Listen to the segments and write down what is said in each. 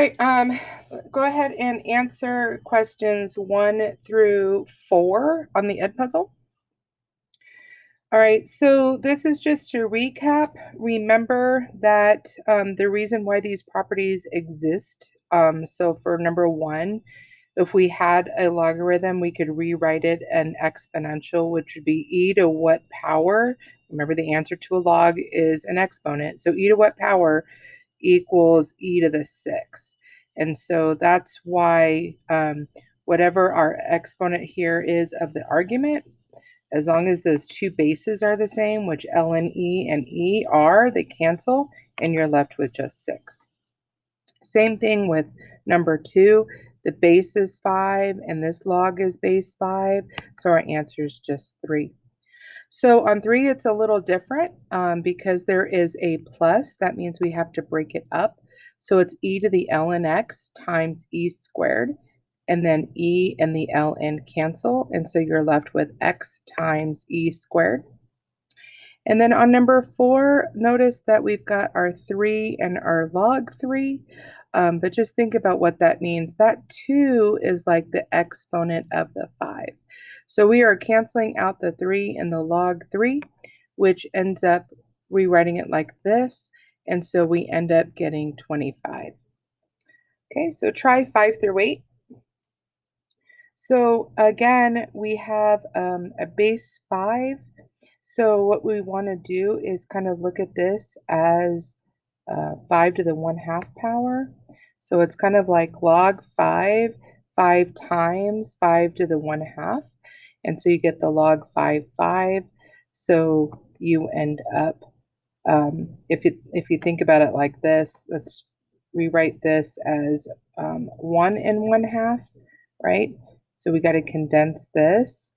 right, go ahead and answer questions 1 through 4 on the Edpuzzle. All right, so this is just to recap. Remember that the reason why these properties exist. So for number 1, if we had a logarithm, we could rewrite it an exponential, which would be e to what power? Remember, the answer to a log is an exponent. So e to what power equals e to the 6. And so that's why whatever our exponent here is of the argument, as long as those two bases are the same, which ln e and e are, they cancel, and you're left with just 6. Same thing with number 2. The base is 5, and this log is base 5, so our answer is just 3. So on 3, it's a little different because there is a plus. That means we have to break it up. So it's e to the ln x times e squared, and then e and the ln cancel, and so you're left with x times e squared. And then on number 4, notice that we've got our 3 and our log 3, but just think about what that means. That 2 is like the exponent of the 5. So we are canceling out the 3 and the log 3, which ends up rewriting it like this, and so we end up getting 25. Okay, so try 5 through 8. So again, we have a base 5. So what we want to do is kind of look at this as 5 to the 1/2 power. So it's kind of like log 5, 5 times 5 to the 1/2. And so you get the log 5, 5. So you end up, if you think about it like this, let's rewrite this as 1 and 1/2, right? So we got to condense this.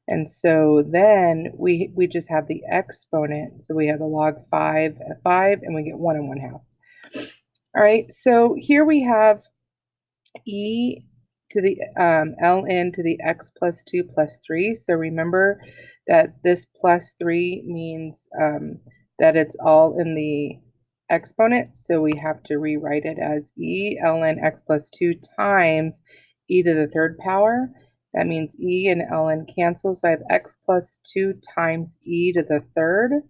And so then we just have the exponent. So we have a log 5 at 5, and we get 1 and 1/2. All right, so here we have e to the ln to the x plus 2 plus 3. So remember that this plus 3 means that it's all in the exponent. So we have to rewrite it as e ln x plus 2 times e to the 3rd power. That means e and ln cancel. So I have x plus 2 times e to the 3rd.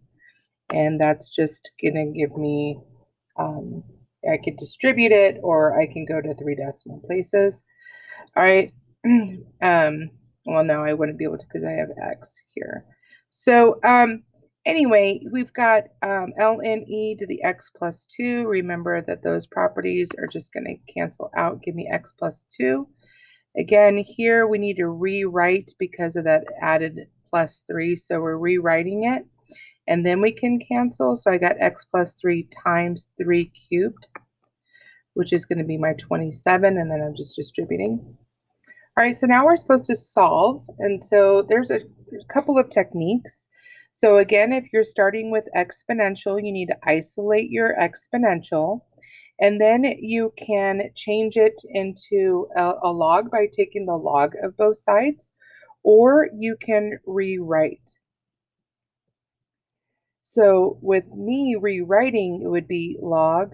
And that's just going to give me, I could distribute it, or I can go to 3 decimal places. All right. Well, no, I wouldn't be able to because I have x here. So anyway, we've got ln e to the x plus 2. Remember that those properties are just going to cancel out, give me x plus 2. Again, here we need to rewrite because of that added plus 3. So we're rewriting it, and then we can cancel. So I got x plus 3 times 3 cubed, which is going to be my 27, and then I'm just distributing. All right, so now we're supposed to solve, and so there's a couple of techniques. So again, if you're starting with exponential, you need to isolate your exponential, and then you can change it into a log by taking the log of both sides, or you can rewrite. So with me rewriting, it would be log,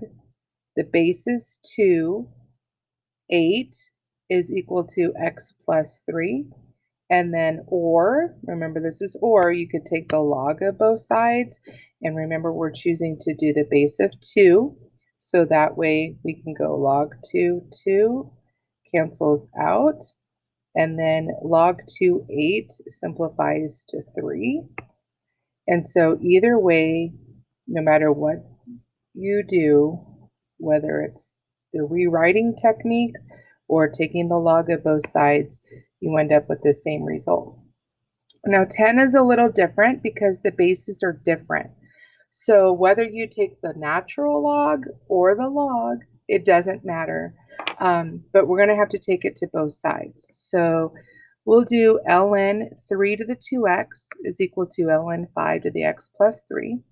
the base is 2, 8 is equal to x plus 3. And then or, remember this is or, you could take the log of both sides. And remember, we're choosing to do the base of 2. So that way we can go log 2, 2 cancels out. And then log 2, 8 simplifies to 3. And so either way, no matter what you do, whether it's the rewriting technique or taking the log of both sides, you end up with the same result. Now 10 is a little different because the bases are different. So whether you take the natural log or the log, it doesn't matter. But we're going to have to take it to both sides. So we'll do ln 3 to the 2x is equal to ln 5 to the x plus 3.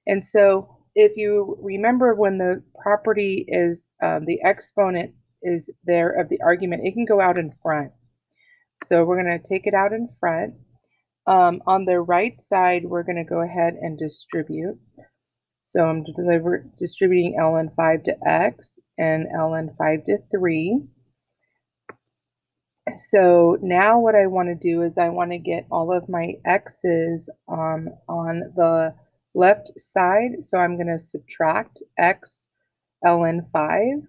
And so if you remember, when the property is the exponent is there of the argument, it can go out in front. So we're going to take it out in front. On the right side, we're going to go ahead and distribute. So I'm distributing ln 5 to x and ln 5 to 3. So now what I want to do is I want to get all of my x's on the left side. So I'm going to subtract x ln 5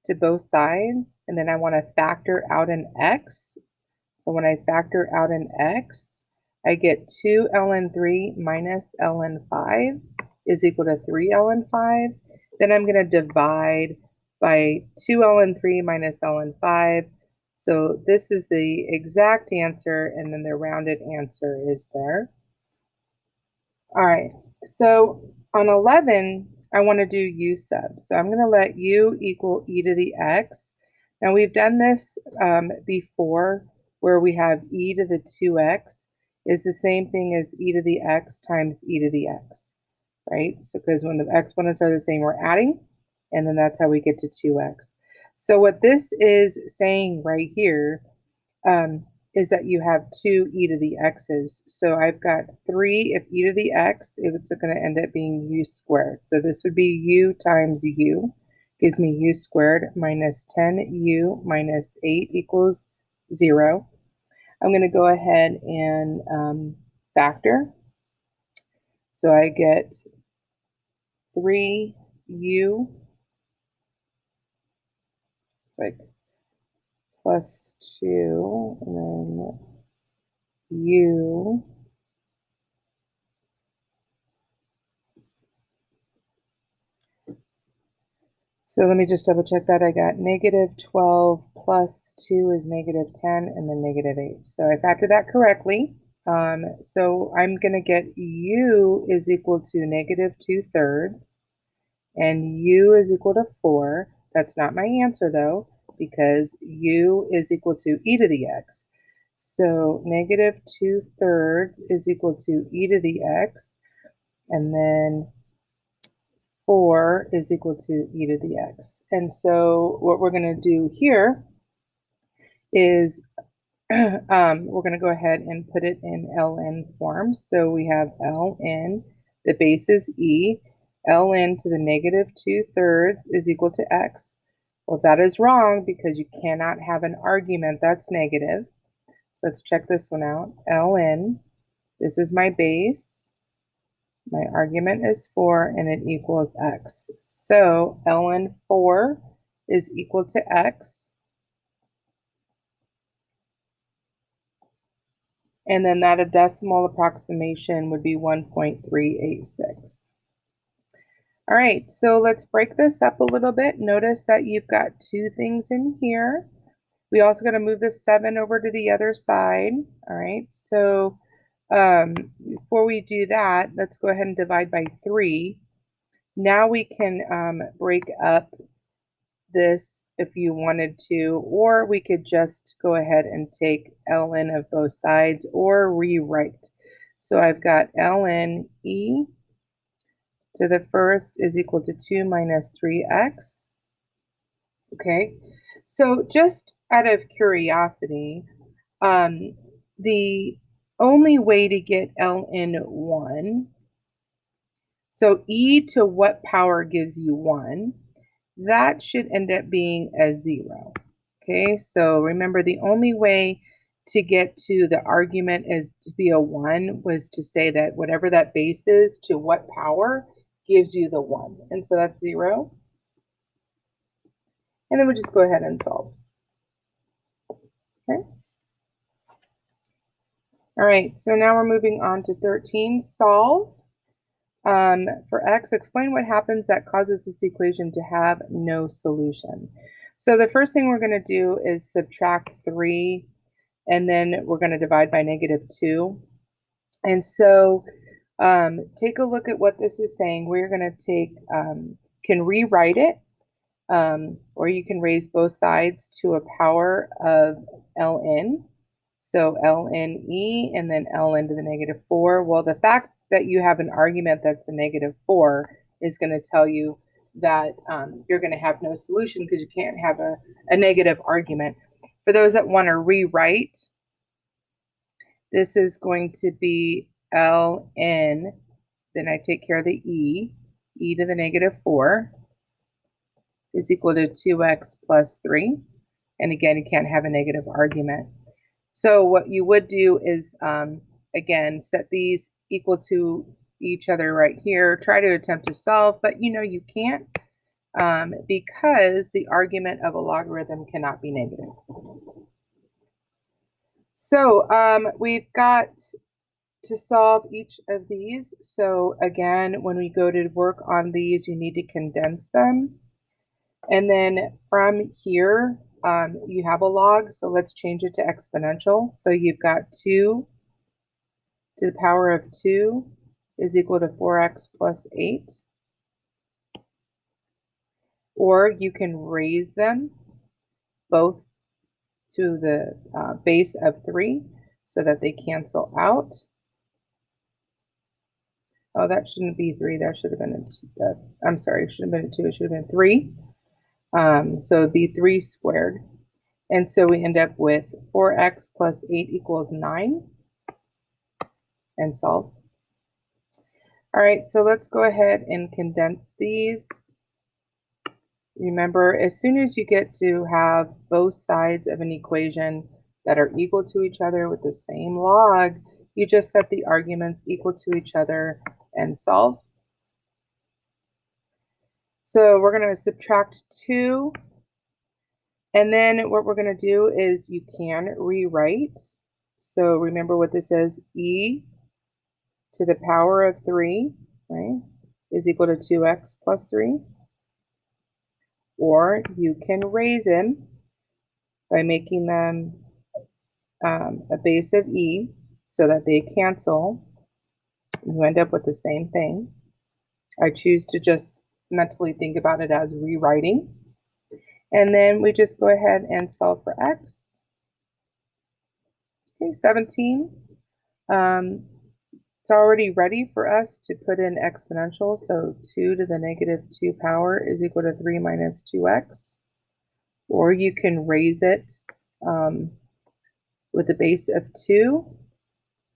to both sides, and then I want to factor out an x. So when I factor out an x, I get 2 ln 3 minus ln 5 is equal to 3 ln 5. Then I'm going to divide by 2 ln 3 minus ln 5. So this is the exact answer, and then the rounded answer is there. All right, so on 11, I want to do u sub. So I'm going to let u equal e to the x. Now we've done this before, where we have e to the 2x is the same thing as e to the x times e to the x, right? So because when the exponents are the same, we're adding, and then that's how we get to 2x. So what this is saying right here is that you have 2 e to the x's. So I've got 3 if e to the x, it's going to end up being u squared. So this would be u times u, gives me u squared minus 10u minus 8 equals 0. I'm going to go ahead and factor. So I get 3u, it's like plus 2, and then u. So let me just double check that. I got negative 12 plus 2 is negative 10, and then negative 8. So I factored that correctly. So I'm going to get u is equal to negative 2/3, and u is equal to 4. That's not my answer, though, because u is equal to e to the x. So negative 2/3 is equal to e to the x, and then 4 is equal to e to the x. And so what we're going to do here is we're going to go ahead and put it in ln form. So we have ln, the base is e, ln to the negative 2/3 is equal to x. Well, that is wrong because you cannot have an argument that's negative. So let's check this one out. ln, this is my base. My argument is 4, and it equals x. So ln 4 is equal to x. And then that a decimal approximation would be 1.386. All right, so let's break this up a little bit. Notice that you've got 2 things in here. We also got to move the 7 over to the other side. All right, so before we do that, let's go ahead and divide by 3. Now we can break up this if you wanted to, or we could just go ahead and take ln of both sides or rewrite. So I've got ln e to the first is equal to 2 minus 3x. Okay, so just out of curiosity, the only way to get ln 1, so e to what power gives you 1? That should end up being a 0. Okay, so remember the only way to get to the argument is to be a 1 was to say that whatever that base is to what power gives you the 1. And so that's 0. And then we just go ahead and solve. Okay. All right, so now we're moving on to 13, solve. For x, explain what happens that causes this equation to have no solution. So the first thing we're going to do is subtract 3, and then we're going to divide by negative 2. And so take a look at what this is saying. We're going to take, can rewrite it, or you can raise both sides to a power of ln. So ln e and then ln to the negative 4. Well, the fact that you have an argument that's a negative 4 is going to tell you that you're going to have no solution because you can't have a negative argument. For those that want to rewrite, this is going to be ln then I take care of the e to the negative 4 is equal to 2x plus 3. And again, you can't have a negative argument. So what you would do is, again, set these equal to each other right here. Try to attempt to solve, but you can't because the argument of a logarithm cannot be negative. So we've got to solve each of these. So again, when we go to work on these, you need to condense them. And then from here, you have a log, so let's change it to exponential. So you've got 2 to the power of 2 is equal to 4x plus 8. Or you can raise them both to the base of 3 so that they cancel out. Oh, that shouldn't be 3. That should have been a 2. I'm sorry, it should have been a 2. It should have been 3. So it'd be 3 squared. And so we end up with 4x plus 8 equals 9. And solve. All right, so let's go ahead and condense these. Remember, as soon as you get to have both sides of an equation that are equal to each other with the same log, you just set the arguments equal to each other and solve. So we're going to subtract 2. And then what we're going to do is you can rewrite. So remember what this is, e to the power of 3, right, is equal to 2x plus 3. Or you can raise them by making them a base of e so that they cancel. You end up with the same thing. I choose to just mentally think about it as rewriting. And then we just go ahead and solve for x. Okay, 17. It's already ready for us to put in exponential. So 2 to the negative 2 power is equal to 3 minus 2x. Or you can raise it with a base of 2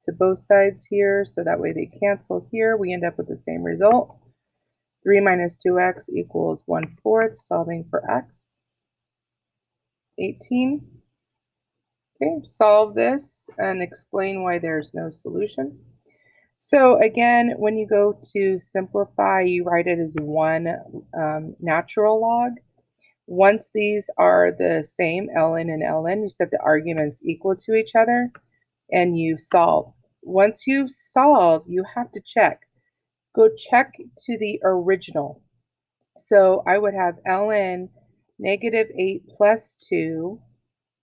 to both sides here. So that way they cancel here. We end up with the same result. 3 minus 2x equals 1/4, solving for x. 18. Okay, solve this and explain why there's no solution. So again, when you go to simplify, you write it as one natural log. Once these are the same, ln and ln, you set the arguments equal to each other and you solve. Once you solve, you have to check. Go check to the original. So I would have ln negative 8 plus 2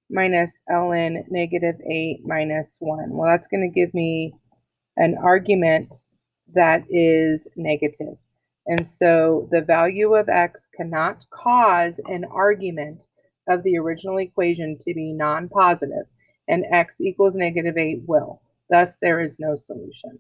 minus ln negative 8 minus 1. Well, that's going to give me an argument that is negative. And so the value of x cannot cause an argument of the original equation to be non-positive, and x equals negative 8 will. Thus, there is no solution.